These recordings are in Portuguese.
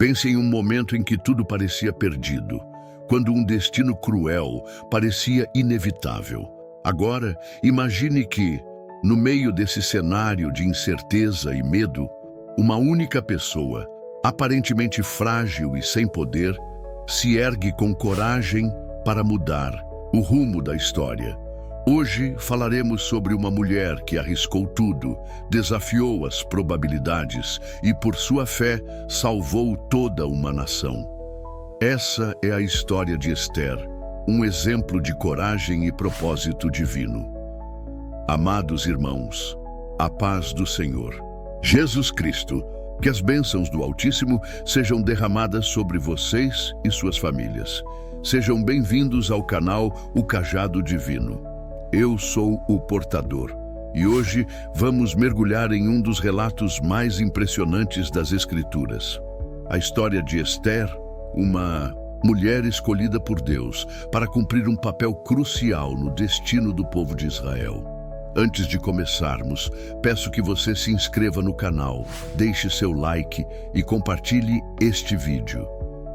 Pense em um momento em que tudo parecia perdido, quando um destino cruel parecia inevitável. Agora, imagine que, no meio desse cenário de incerteza e medo, uma única pessoa, aparentemente frágil e sem poder, se ergue com coragem para mudar o rumo da história. Hoje falaremos sobre uma mulher que arriscou tudo, desafiou as probabilidades e, por sua fé, salvou toda uma nação. Essa é a história de Esther, um exemplo de coragem e propósito divino. Amados irmãos, a paz do Senhor Jesus Cristo, que as bênçãos do Altíssimo sejam derramadas sobre vocês e suas famílias. Sejam bem-vindos ao canal O Cajado Divino. Eu sou o portador e hoje vamos mergulhar em um dos relatos mais impressionantes das Escrituras. A história de Esther, uma mulher escolhida por Deus para cumprir um papel crucial no destino do povo de Israel. Antes de começarmos, peço que você se inscreva no canal, deixe seu like e compartilhe este vídeo.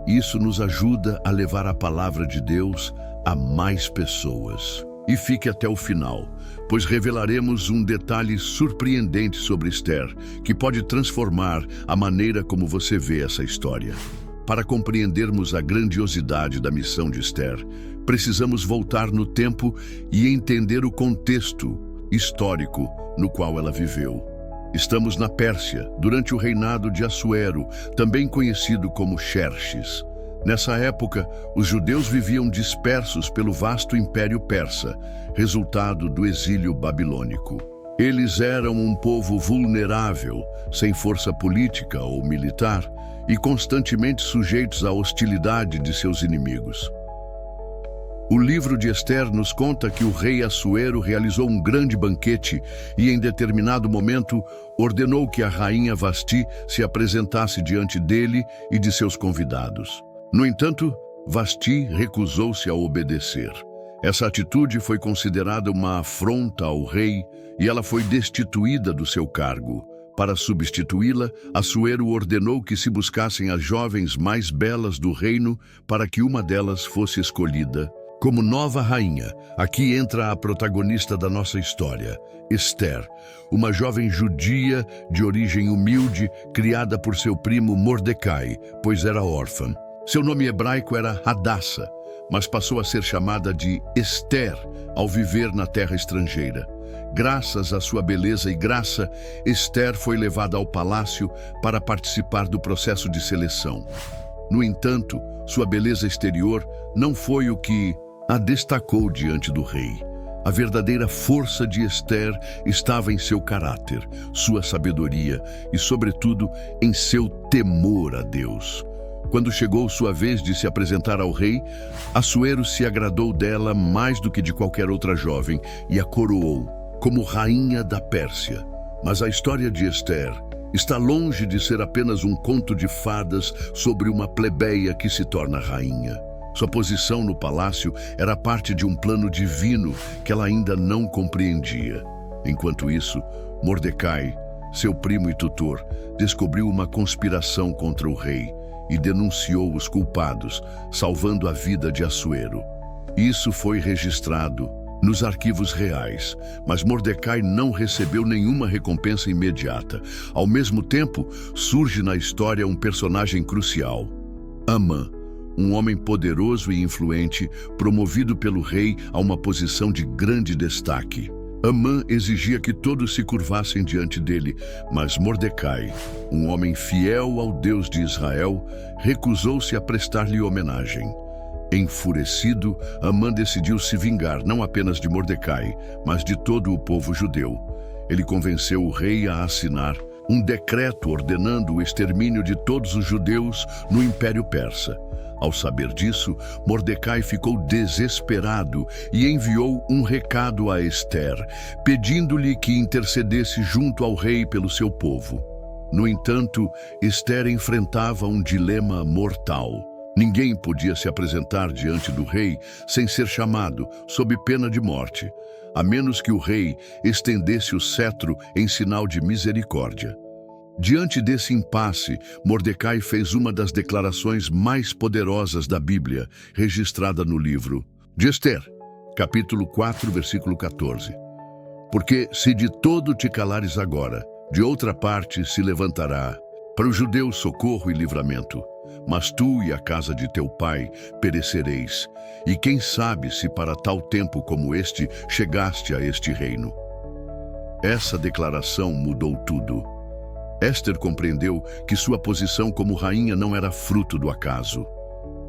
Isso nos ajuda a levar a palavra de Deus a mais pessoas. E fique até o final, pois revelaremos um detalhe surpreendente sobre Esther, que pode transformar a maneira como você vê essa história. Para compreendermos a grandiosidade da missão de Esther, precisamos voltar no tempo e entender o contexto histórico no qual ela viveu. Estamos na Pérsia, durante o reinado de Assuero, também conhecido como Xerxes. Nessa época, os judeus viviam dispersos pelo vasto Império Persa, resultado do exílio babilônico. Eles eram um povo vulnerável, sem força política ou militar, e constantemente sujeitos à hostilidade de seus inimigos. O livro de Esther nos conta que o rei Assuero realizou um grande banquete e, em determinado momento, ordenou que a rainha Vasti se apresentasse diante dele e de seus convidados. No entanto, Vasti recusou-se a obedecer. Essa atitude foi considerada uma afronta ao rei e ela foi destituída do seu cargo. Para substituí-la, Assuero ordenou que se buscassem as jovens mais belas do reino para que uma delas fosse escolhida como nova rainha. Aqui entra a protagonista da nossa história, Esther, uma jovem judia de origem humilde, criada por seu primo Mordecai, pois era órfã. Seu nome hebraico era Hadassa, mas passou a ser chamada de Esther ao viver na terra estrangeira. Graças à sua beleza e graça, Esther foi levada ao palácio para participar do processo de seleção. No entanto, sua beleza exterior não foi o que a destacou diante do rei. A verdadeira força de Esther estava em seu caráter, sua sabedoria e, sobretudo, em seu temor a Deus. Quando chegou sua vez de se apresentar ao rei, Assuero se agradou dela mais do que de qualquer outra jovem e a coroou como rainha da Pérsia. Mas a história de Esther está longe de ser apenas um conto de fadas sobre uma plebeia que se torna rainha. Sua posição no palácio era parte de um plano divino que ela ainda não compreendia. Enquanto isso, Mordecai, seu primo e tutor, descobriu uma conspiração contra o rei e denunciou os culpados, salvando a vida de Assuero. Isso foi registrado nos arquivos reais, mas Mordecai não recebeu nenhuma recompensa imediata. Ao mesmo tempo, surge na história um personagem crucial, Amã, um homem poderoso e influente, promovido pelo rei a uma posição de grande destaque. Amã exigia que todos se curvassem diante dele, mas Mordecai, um homem fiel ao Deus de Israel, recusou-se a prestar-lhe homenagem. Enfurecido, Amã decidiu se vingar não apenas de Mordecai, mas de todo o povo judeu. Ele convenceu o rei a assinar um decreto ordenando o extermínio de todos os judeus no Império Persa. Ao saber disso, Mordecai ficou desesperado e enviou um recado a Esther, pedindo-lhe que intercedesse junto ao rei pelo seu povo. No entanto, Esther enfrentava um dilema mortal. Ninguém podia se apresentar diante do rei sem ser chamado, sob pena de morte, a menos que o rei estendesse o cetro em sinal de misericórdia. Diante desse impasse, Mordecai fez uma das declarações mais poderosas da Bíblia, registrada no livro de Ester, capítulo 4, versículo 14. Porque se de todo te calares agora, de outra parte se levantará para os judeus socorro e livramento, mas tu e a casa de teu pai perecereis, e quem sabe se para tal tempo como este chegaste a este reino. Essa declaração mudou tudo. Ester compreendeu que sua posição como rainha não era fruto do acaso.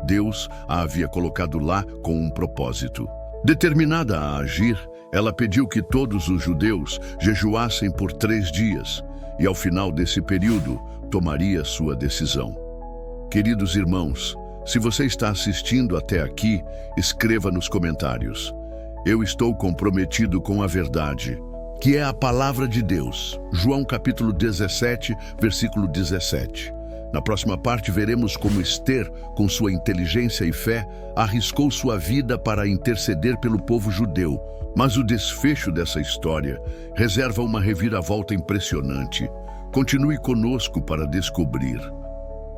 Deus a havia colocado lá com um propósito. Determinada a agir, ela pediu que todos os judeus jejuassem por 3 dias, e ao final desse período, tomaria sua decisão. Queridos irmãos, se você está assistindo até aqui, escreva nos comentários: eu estou comprometido com a verdade, que é a palavra de Deus. João capítulo 17, versículo 17. Na próxima parte veremos como Ester, com sua inteligência e fé, arriscou sua vida para interceder pelo povo judeu. Mas o desfecho dessa história reserva uma reviravolta impressionante. Continue conosco para descobrir.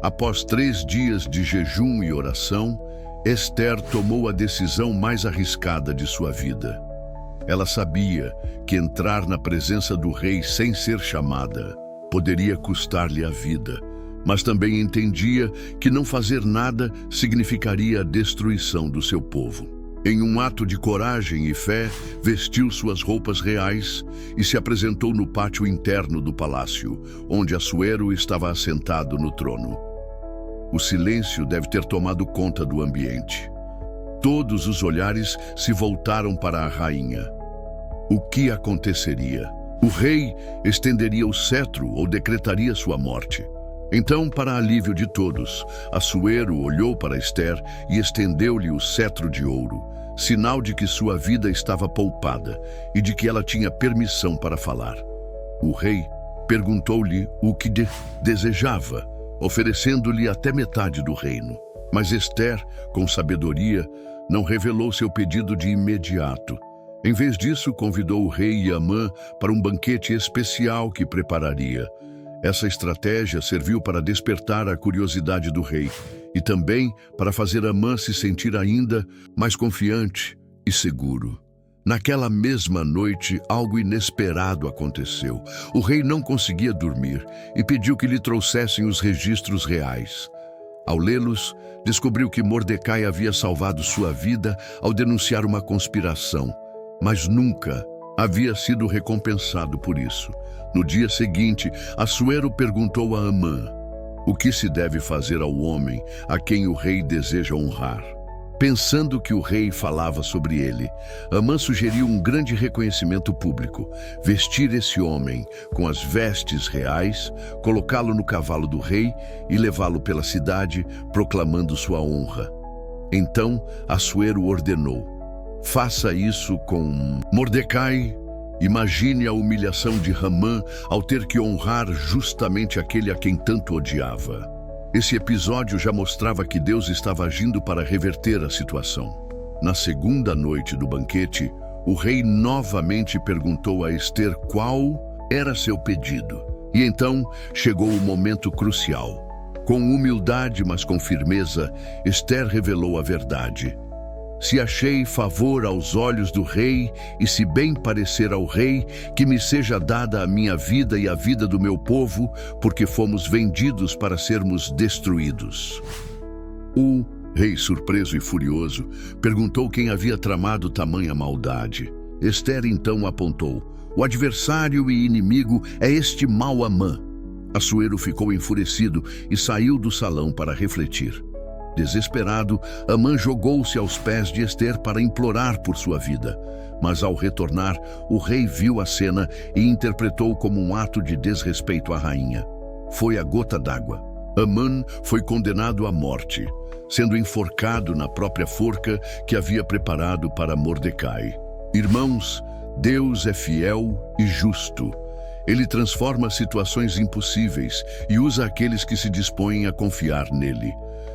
Após 3 dias de jejum e oração, Ester tomou a decisão mais arriscada de sua vida. Ela sabia que entrar na presença do rei sem ser chamada poderia custar-lhe a vida, mas também entendia que não fazer nada significaria a destruição do seu povo. Em um ato de coragem e fé, vestiu suas roupas reais e se apresentou no pátio interno do palácio, onde Assuero estava assentado no trono. O silêncio deve ter tomado conta do ambiente. Todos os olhares se voltaram para a rainha. O que aconteceria? O rei estenderia o cetro ou decretaria sua morte? Então, para alívio de todos, Assuero olhou para Ester e estendeu-lhe o cetro de ouro, sinal de que sua vida estava poupada e de que ela tinha permissão para falar. O rei perguntou-lhe o que desejava, oferecendo-lhe até metade do reino. Mas Ester, com sabedoria, não revelou seu pedido de imediato. Em vez disso, convidou o rei e Amã para um banquete especial que prepararia. Essa estratégia serviu para despertar a curiosidade do rei e também para fazer Amã se sentir ainda mais confiante e seguro. Naquela mesma noite, algo inesperado aconteceu. O rei não conseguia dormir e pediu que lhe trouxessem os registros reais. Ao lê-los, descobriu que Mordecai havia salvado sua vida ao denunciar uma conspiração, mas nunca havia sido recompensado por isso. No dia seguinte, Assuero perguntou a Amã: o que se deve fazer ao homem a quem o rei deseja honrar? Pensando que o rei falava sobre ele, Amã sugeriu um grande reconhecimento público: vestir esse homem com as vestes reais, colocá-lo no cavalo do rei e levá-lo pela cidade, proclamando sua honra. Então, Assuero ordenou: faça isso com Mordecai. Imagine a humilhação de Hamã ao ter que honrar justamente aquele a quem tanto odiava. Esse episódio já mostrava que Deus estava agindo para reverter a situação. Na segunda noite do banquete, o rei novamente perguntou a Ester qual era seu pedido. E então chegou o momento crucial. Com humildade, mas com firmeza, Ester revelou a verdade. Se achei favor aos olhos do rei, e se bem parecer ao rei, que me seja dada a minha vida e a vida do meu povo, porque fomos vendidos para sermos destruídos. O rei, surpreso e furioso, perguntou quem havia tramado tamanha maldade. Ester então apontou: o adversário e inimigo é este mau Amã. Assuero ficou enfurecido e saiu do salão para refletir. Desesperado, Amã jogou-se aos pés de Ester para implorar por sua vida. Mas ao retornar, o rei viu a cena e interpretou como um ato de desrespeito à rainha. Foi a gota d'água. Amã foi condenado à morte, sendo enforcado na própria forca que havia preparado para Mordecai. Irmãos, Deus é fiel e justo. Ele transforma situações impossíveis e usa aqueles que se dispõem a confiar nele.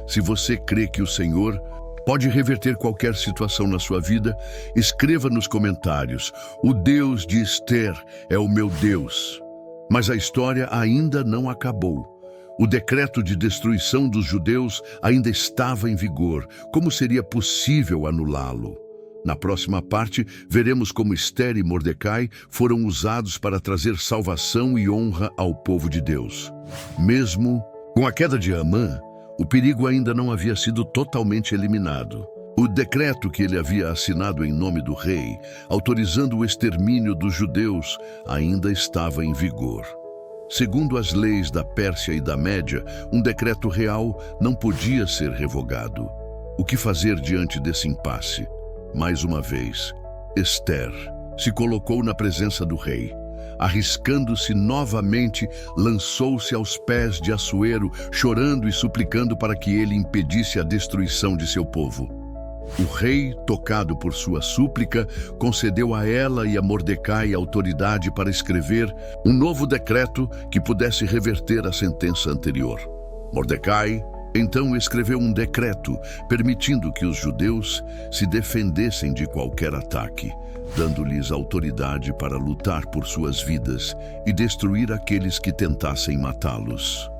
Se você crê que o Senhor pode reverter qualquer situação na sua vida, escreva nos comentários: o Deus de Ester é o meu Deus. Mas a história ainda não acabou. O decreto de destruição dos judeus ainda estava em vigor. Como seria possível anulá-lo? Na próxima parte, veremos como Ester e Mordecai foram usados para trazer salvação e honra ao povo de Deus. Mesmo com a queda de Amã, o perigo ainda não havia sido totalmente eliminado. O decreto que ele havia assinado em nome do rei, autorizando o extermínio dos judeus, ainda estava em vigor. Segundo as leis da Pérsia e da Média, um decreto real não podia ser revogado. O que fazer diante desse impasse? Mais uma vez, Ester se colocou na presença do rei. Arriscando-se novamente, lançou-se aos pés de Assuero, chorando e suplicando para que ele impedisse a destruição de seu povo. O rei, tocado por sua súplica, concedeu a ela e a Mordecai autoridade para escrever um novo decreto que pudesse reverter a sentença anterior. Mordecai, então, escreveu um decreto permitindo que os judeus se defendessem de qualquer ataque, dando-lhes autoridade para lutar por suas vidas e destruir aqueles que tentassem matá-los.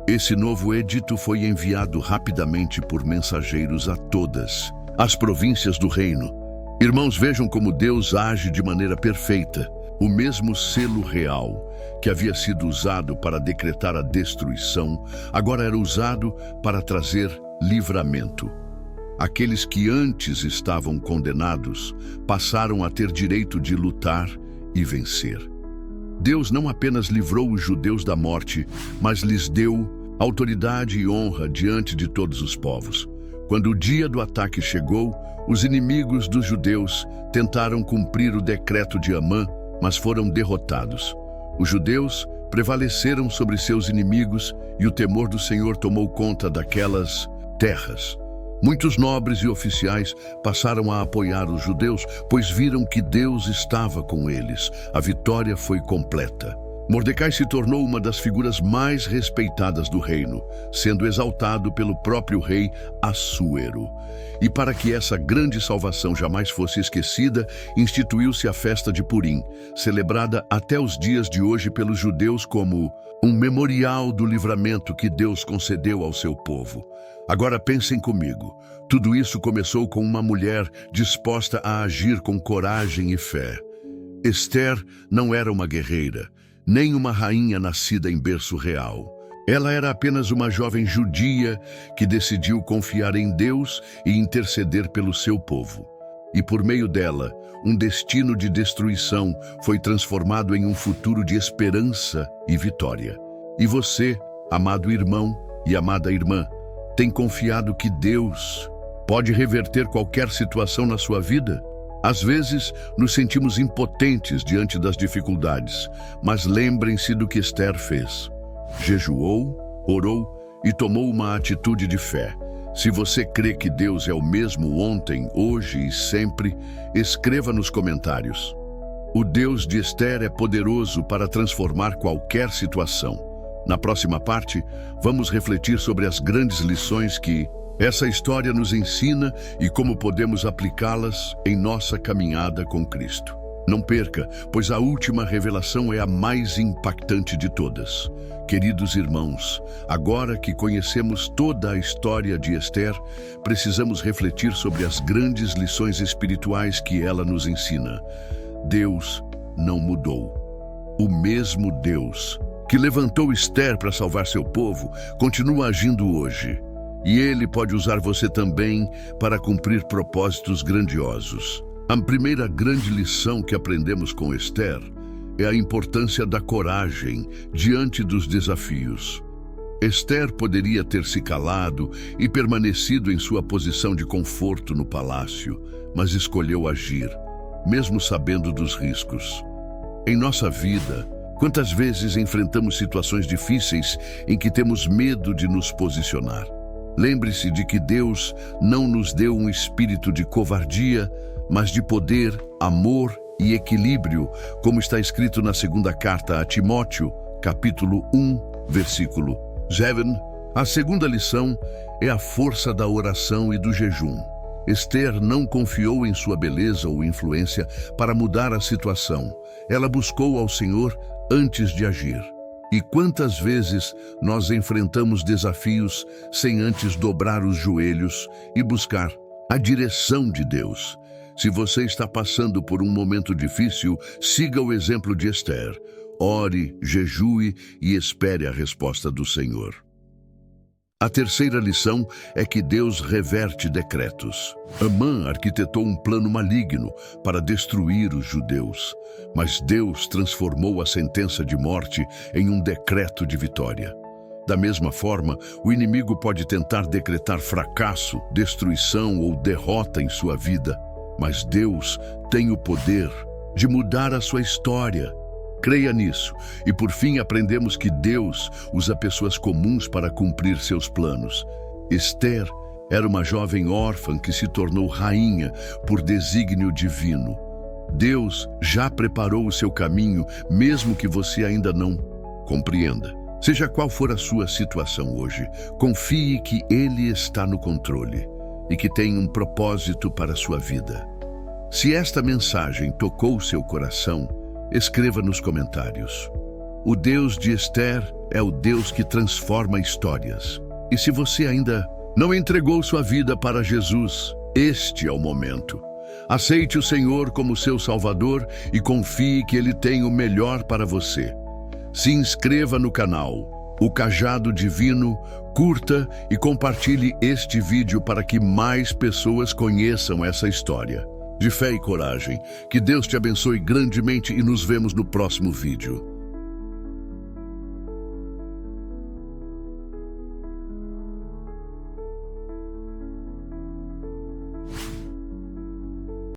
Esse novo edito foi enviado rapidamente por mensageiros a todas as províncias do reino. Irmãos, vejam como Deus age de maneira perfeita. O mesmo selo real que havia sido usado para decretar a destruição, agora era usado para trazer livramento. Aqueles que antes estavam condenados passaram a ter direito de lutar e vencer. Deus não apenas livrou os judeus da morte, mas lhes deu autoridade e honra diante de todos os povos. Quando o dia do ataque chegou, os inimigos dos judeus tentaram cumprir o decreto de Amã, mas foram derrotados. Os judeus prevaleceram sobre seus inimigos e o temor do Senhor tomou conta daquelas terras. Muitos nobres e oficiais passaram a apoiar os judeus, pois viram que Deus estava com eles. A vitória foi completa. Mordecai se tornou uma das figuras mais respeitadas do reino, sendo exaltado pelo próprio rei Assuero. E para que essa grande salvação jamais fosse esquecida, instituiu-se a festa de Purim, celebrada até os dias de hoje pelos judeus como um memorial do livramento que Deus concedeu ao seu povo. Agora pensem comigo, tudo isso começou com uma mulher disposta a agir com coragem e fé. Ester não era uma guerreira, nem uma rainha nascida em berço real. Ela era apenas uma jovem judia que decidiu confiar em Deus e interceder pelo seu povo. E por meio dela, um destino de destruição foi transformado em um futuro de esperança e vitória. E você, amado irmão e amada irmã, tem confiado que Deus pode reverter qualquer situação na sua vida? Às vezes, nos sentimos impotentes diante das dificuldades, mas lembrem-se do que Ester fez. Jejuou, orou e tomou uma atitude de fé. Se você crê que Deus é o mesmo ontem, hoje e sempre, escreva nos comentários. O Deus de Ester é poderoso para transformar qualquer situação. Na próxima parte, vamos refletir sobre as grandes lições que essa história nos ensina e como podemos aplicá-las em nossa caminhada com Cristo. Não perca, pois a última revelação é a mais impactante de todas. Queridos irmãos, agora que conhecemos toda a história de Ester, precisamos refletir sobre as grandes lições espirituais que ela nos ensina. Deus não mudou. O mesmo Deus que levantou Ester para salvar seu povo continua agindo hoje. E Ele pode usar você também para cumprir propósitos grandiosos. A primeira grande lição que aprendemos com Ester é a importância da coragem diante dos desafios. Ester poderia ter se calado e permanecido em sua posição de conforto no palácio, mas escolheu agir, mesmo sabendo dos riscos. Em nossa vida, quantas vezes enfrentamos situações difíceis em que temos medo de nos posicionar? Lembre-se de que Deus não nos deu um espírito de covardia, mas de poder, amor e equilíbrio, como está escrito na segunda carta a Timóteo, capítulo 1, versículo 7. A segunda lição é a força da oração e do jejum. Ester não confiou em sua beleza ou influência para mudar a situação. Ela buscou ao Senhor antes de agir. E quantas vezes nós enfrentamos desafios sem antes dobrar os joelhos e buscar a direção de Deus? Se você está passando por um momento difícil, siga o exemplo de Esther. Ore, jejue e espere a resposta do Senhor. A terceira lição é que Deus reverte decretos. Amã arquitetou um plano maligno para destruir os judeus, mas Deus transformou a sentença de morte em um decreto de vitória. Da mesma forma, o inimigo pode tentar decretar fracasso, destruição ou derrota em sua vida, mas Deus tem o poder de mudar a sua história. Creia nisso. E por fim aprendemos que Deus usa pessoas comuns para cumprir seus planos. Esther era uma jovem órfã que se tornou rainha por desígnio divino. Deus já preparou o seu caminho, mesmo que você ainda não compreenda. Seja qual for a sua situação hoje, confie que Ele está no controle e que tem um propósito para a sua vida. Se esta mensagem tocou seu coração, escreva nos comentários. O Deus de Esther é o Deus que transforma histórias. E se você ainda não entregou sua vida para Jesus, este é o momento. Aceite o Senhor como seu Salvador e confie que Ele tem o melhor para você. Se inscreva no canal O Cajado Divino, curta e compartilhe este vídeo para que mais pessoas conheçam essa história. De fé e coragem, que Deus te abençoe grandemente e nos vemos no próximo vídeo.